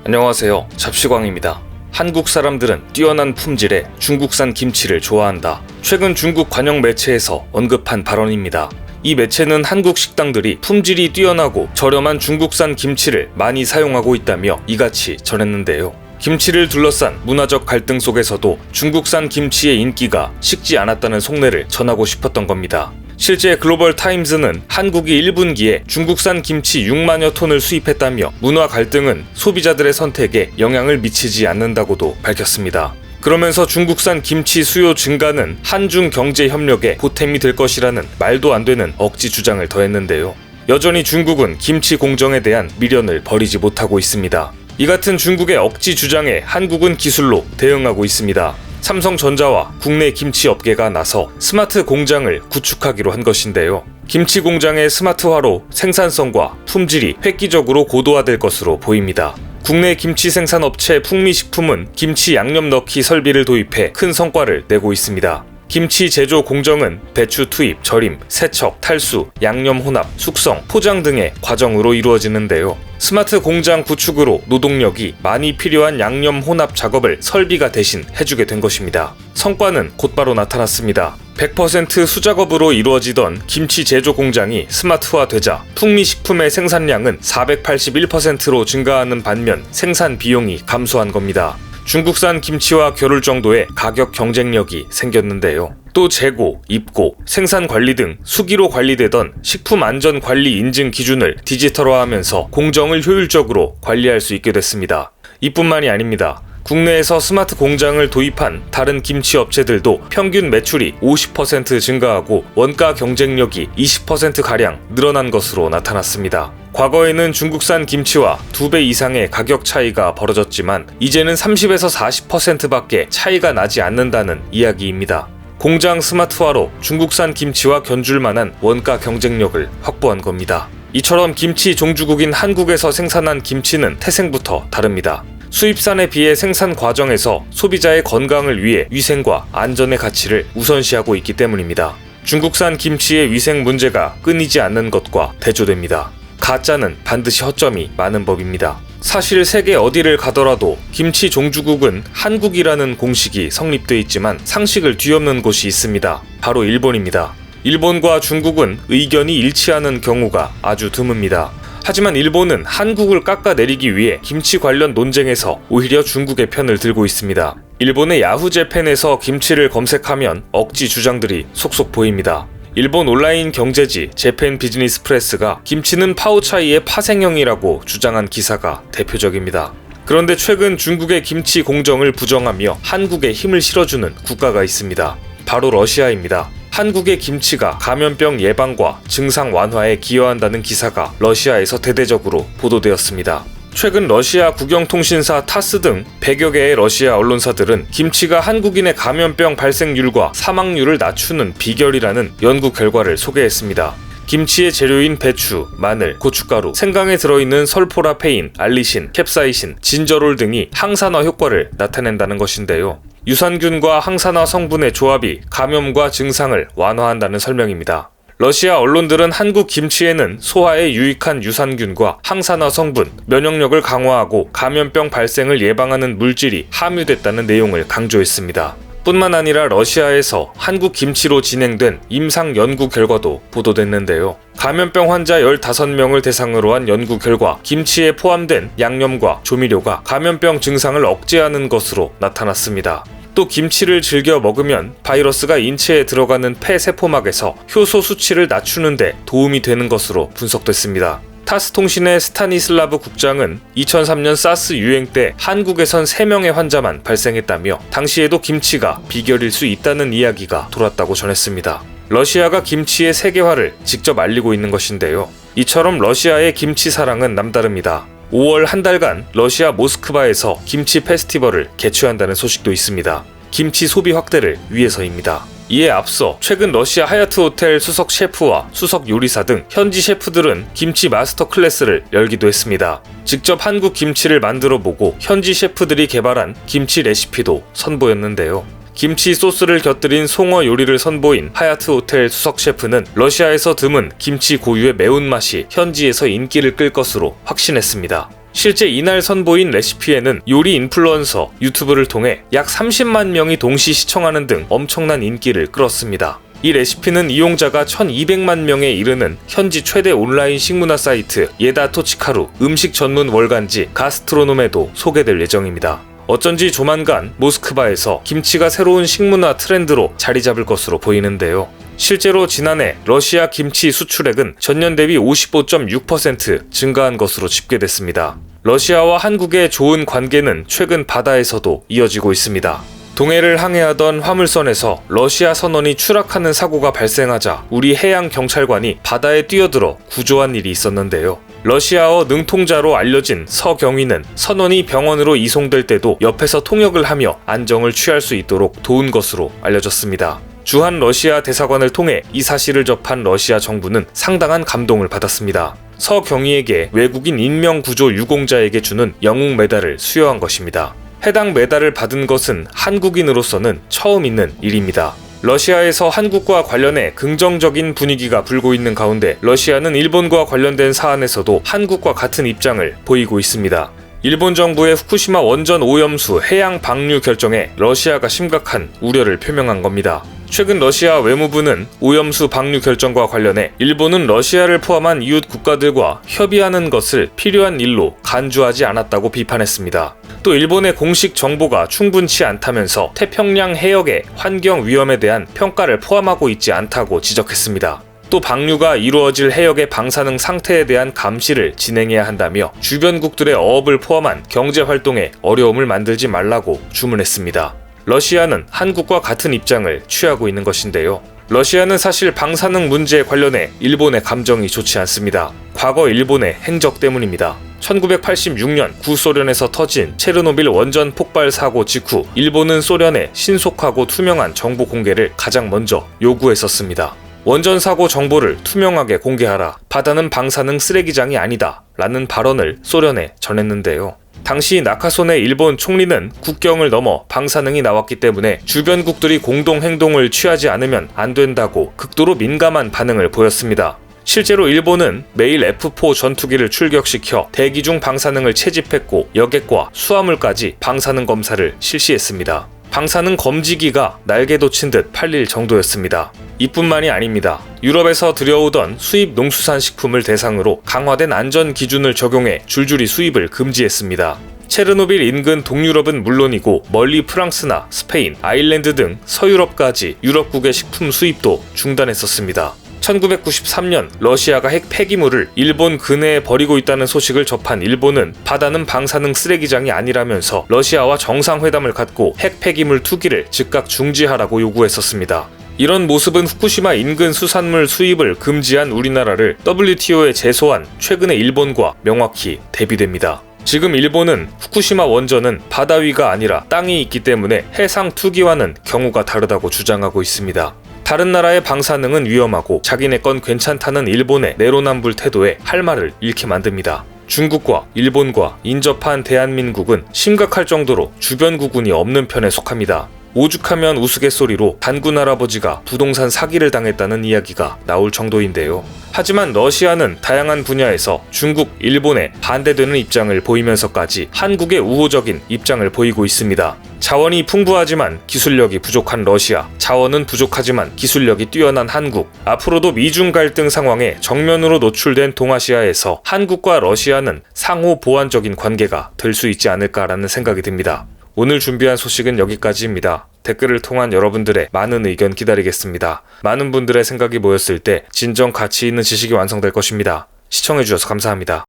안녕하세요. 잡시광입니다. 한국 사람들은 뛰어난 품질의 중국산 김치를 좋아한다. 최근 중국 관영 매체에서 언급한 발언입니다. 이 매체는 한국 식당들이 품질이 뛰어나고 저렴한 중국산 김치를 많이 사용하고 있다며 이같이 전했는데요. 김치를 둘러싼 문화적 갈등 속에서도 중국산 김치의 인기가 식지 않았다는 속내를 전하고 싶었던 겁니다. 실제 글로벌 타임즈는 한국이 1분기에 중국산 김치 6만여 톤을 수입했다며 문화 갈등은 소비자들의 선택에 영향을 미치지 않는다고도 밝혔습니다. 그러면서 중국산 김치 수요 증가는 한중 경제 협력에 보탬이 될 것이라는 말도 안 되는 억지 주장을 더했는데요. 여전히 중국은 김치 공정에 대한 미련을 버리지 못하고 있습니다. 이 같은 중국의 억지 주장에 한국은 기술로 대응하고 있습니다. 삼성전자와 국내 김치 업계가 나서 스마트 공장을 구축하기로 한 것인데요. 김치 공장의 스마트화로 생산성과 품질이 획기적으로 고도화될 것으로 보입니다. 국내 김치 생산 업체 풍미식품은 김치 양념 넣기 설비를 도입해 큰 성과를 내고 있습니다. 김치 제조 공정은 배추 투입, 절임, 세척, 탈수, 양념 혼합, 숙성, 포장 등의 과정으로 이루어지는데요. 스마트 공장 구축으로 노동력이 많이 필요한 양념 혼합 작업을 설비가 대신 해주게 된 것입니다. 성과는 곧바로 나타났습니다. 100% 수작업으로 이루어지던 김치 제조 공장이 스마트화되자 풍미식품의 생산량은 481%로 증가하는 반면 생산 비용이 감소한 겁니다. 중국산 김치와 겨룰 정도의 가격 경쟁력이 생겼는데요. 또 재고, 입고, 생산 관리 등 수기로 관리되던 식품 안전 관리 인증 기준을 디지털화하면서 공정을 효율적으로 관리할 수 있게 됐습니다. 이뿐만이 아닙니다. 국내에서 스마트 공장을 도입한 다른 김치 업체들도 평균 매출이 50% 증가하고 원가 경쟁력이 20%가량 늘어난 것으로 나타났습니다. 과거에는 중국산 김치와 2배 이상의 가격 차이가 벌어졌지만 이제는 30에서 40%밖에 차이가 나지 않는다는 이야기입니다. 공장 스마트화로 중국산 김치와 견줄 만한 원가 경쟁력을 확보한 겁니다. 이처럼 김치 종주국인 한국에서 생산한 김치는 태생부터 다릅니다. 수입산에 비해 생산 과정에서 소비자의 건강을 위해 위생과 안전의 가치를 우선시하고 있기 때문입니다. 중국산 김치의 위생 문제가 끊이지 않는 것과 대조됩니다. 가짜는 반드시 허점이 많은 법입니다. 사실 세계 어디를 가더라도 김치 종주국은 한국이라는 공식이 성립돼 있지만 상식을 뒤엎는 곳이 있습니다. 바로 일본입니다. 일본과 중국은 의견이 일치하는 경우가 아주 드뭅니다. 하지만 일본은 한국을 깎아내리기 위해 김치 관련 논쟁에서 오히려 중국의 편을 들고 있습니다. 일본의 야후재팬에서 김치를 검색하면 억지 주장들이 속속 보입니다. 일본 온라인 경제지 재팬 비즈니스 프레스가 김치는 파오차이의 파생형이라고 주장한 기사가 대표적입니다. 그런데 최근 중국의 김치 공정을 부정하며 한국에 힘을 실어주는 국가가 있습니다. 바로 러시아입니다. 한국의 김치가 감염병 예방과 증상 완화에 기여한다는 기사가 러시아에서 대대적으로 보도되었습니다. 최근 러시아 국영통신사 타스 등 100여 개의 러시아 언론사들은 김치가 한국인의 감염병 발생률과 사망률을 낮추는 비결이라는 연구 결과를 소개했습니다. 김치의 재료인 배추, 마늘, 고춧가루, 생강에 들어있는 설포라페인, 알리신, 캡사이신, 진저롤 등이 항산화 효과를 나타낸다는 것인데요. 유산균과 항산화 성분의 조합이 감염과 증상을 완화한다는 설명입니다. 러시아 언론들은 한국 김치에는 소화에 유익한 유산균과 항산화 성분, 면역력을 강화하고 감염병 발생을 예방하는 물질이 함유됐다는 내용을 강조했습니다. 뿐만 아니라 러시아에서 한국 김치로 진행된 임상 연구 결과도 보도됐는데요. 감염병 환자 15명을 대상으로 한 연구 결과 김치에 포함된 양념과 조미료가 감염병 증상을 억제하는 것으로 나타났습니다. 또 김치를 즐겨 먹으면 바이러스가 인체에 들어가는 폐세포막에서 효소 수치를 낮추는 데 도움이 되는 것으로 분석됐습니다. 타스통신의 스타니슬라브 국장은 2003년 사스 유행 때 한국에선 3명의 환자만 발생했다며 당시에도 김치가 비결일 수 있다는 이야기가 돌았다고 전했습니다. 러시아가 김치의 세계화를 직접 알리고 있는 것인데요. 이처럼 러시아의 김치 사랑은 남다릅니다. 5월 한 달간 러시아 모스크바에서 김치 페스티벌을 개최한다는 소식도 있습니다. 김치 소비 확대를 위해서입니다. 이에 앞서 최근 러시아 하얏트 호텔 수석 셰프와 수석 요리사 등 현지 셰프들은 김치 마스터 클래스를 열기도 했습니다. 직접 한국 김치를 만들어 보고 현지 셰프들이 개발한 김치 레시피도 선보였는데요. 김치 소스를 곁들인 송어 요리를 선보인 하얏트 호텔 수석 셰프는 러시아에서 드문 김치 고유의 매운맛이 현지에서 인기를 끌 것으로 확신했습니다. 실제 이날 선보인 레시피에는 요리 인플루언서 유튜브를 통해 약 30만 명이 동시 시청하는 등 엄청난 인기를 끌었습니다. 이 레시피는 이용자가 1200만 명에 이르는 현지 최대 온라인 식문화 사이트 예다토치카루 음식 전문 월간지 가스트로놈에도 소개될 예정입니다. 어쩐지 조만간 모스크바에서 김치가 새로운 식문화 트렌드로 자리 잡을 것으로 보이는데요. 실제로 지난해 러시아 김치 수출액은 전년 대비 55.6% 증가한 것으로 집계됐습니다. 러시아와 한국의 좋은 관계는 최근 바다에서도 이어지고 있습니다. 동해를 항해하던 화물선에서 러시아 선원이 추락하는 사고가 발생하자 우리 해양경찰관이 바다에 뛰어들어 구조한 일이 있었는데요. 러시아어 능통자로 알려진 서경위는 선원이 병원으로 이송될 때도 옆에서 통역을 하며 안정을 취할 수 있도록 도운 것으로 알려졌습니다. 주한 러시아 대사관을 통해 이 사실을 접한 러시아 정부는 상당한 감동을 받았습니다. 서경위에게 외국인 인명구조 유공자에게 주는 영웅 메달을 수여한 것입니다. 해당 메달을 받은 것은 한국인으로서는 처음 있는 일입니다. 러시아에서 한국과 관련해 긍정적인 분위기가 불고 있는 가운데 러시아는 일본과 관련된 사안에서도 한국과 같은 입장을 보이고 있습니다. 일본 정부의 후쿠시마 원전 오염수 해양 방류 결정에 러시아가 심각한 우려를 표명한 겁니다. 최근 러시아 외무부는 오염수 방류 결정과 관련해 일본은 러시아를 포함한 이웃 국가들과 협의하는 것을 필요한 일로 간주하지 않았다고 비판했습니다. 또 일본의 공식 정보가 충분치 않다면서 태평양 해역의 환경 위험에 대한 평가를 포함하고 있지 않다고 지적했습니다. 또 방류가 이루어질 해역의 방사능 상태에 대한 감시를 진행해야 한다며 주변국들의 어업을 포함한 경제활동에 어려움을 만들지 말라고 주문했습니다. 러시아는 한국과 같은 입장을 취하고 있는 것인데요. 러시아는 사실 방사능 문제에 관련해 일본의 감정이 좋지 않습니다. 과거 일본의 행적 때문입니다. 1986년 구소련에서 터진 체르노빌 원전 폭발 사고 직후 일본은 소련의 신속하고 투명한 정보 공개를 가장 먼저 요구했었습니다. 원전 사고 정보를 투명하게 공개하라. 바다는 방사능 쓰레기장이 아니다. 라는 발언을 소련에 전했는데요. 당시 나카소네 일본 총리는 국경을 넘어 방사능이 나왔기 때문에 주변국들이 공동 행동을 취하지 않으면 안 된다고 극도로 민감한 반응을 보였습니다. 실제로 일본은 매일 F4 전투기를 출격시켜 대기 중 방사능을 채집했고 여객과 수화물까지 방사능 검사를 실시했습니다. 방사능 검지기가 날개도 친 듯 팔릴 정도였습니다. 이뿐만이 아닙니다. 유럽에서 들여오던 수입 농수산 식품을 대상으로 강화된 안전 기준을 적용해 줄줄이 수입을 금지했습니다. 체르노빌 인근 동유럽은 물론이고 멀리 프랑스나 스페인, 아일랜드 등 서유럽까지 유럽국의 식품 수입도 중단했었습니다. 1993년 러시아가 핵 폐기물을 일본 근해에 버리고 있다는 소식을 접한 일본은 바다는 방사능 쓰레기장이 아니라면서 러시아와 정상회담을 갖고 핵 폐기물 투기를 즉각 중지하라고 요구했었습니다. 이런 모습은 후쿠시마 인근 수산물 수입을 금지한 우리나라를 WTO에 제소한 최근의 일본과 명확히 대비됩니다. 지금 일본은 후쿠시마 원전은 바다 위가 아니라 땅이 있기 때문에 해상 투기와는 경우가 다르다고 주장하고 있습니다. 다른 나라의 방사능은 위험하고 자기네 건 괜찮다는 일본의 내로남불 태도에 할 말을 잃게 만듭니다. 중국과 일본과 인접한 대한민국은 심각할 정도로 주변국운이 없는 편에 속합니다. 오죽하면 우스갯소리로 단군 할아버지가 부동산 사기를 당했다는 이야기가 나올 정도인데요. 하지만 러시아는 다양한 분야에서 중국, 일본에 반대되는 입장을 보이면서까지 한국의 우호적인 입장을 보이고 있습니다. 자원이 풍부하지만 기술력이 부족한 러시아, 자원은 부족하지만 기술력이 뛰어난 한국, 앞으로도 미중 갈등 상황에 정면으로 노출된 동아시아에서 한국과 러시아는 상호 보완적인 관계가 될 수 있지 않을까라는 생각이 듭니다. 오늘 준비한 소식은 여기까지입니다. 댓글을 통한 여러분들의 많은 의견 기다리겠습니다. 많은 분들의 생각이 모였을 때 진정 가치 있는 지식이 완성될 것입니다. 시청해주셔서 감사합니다.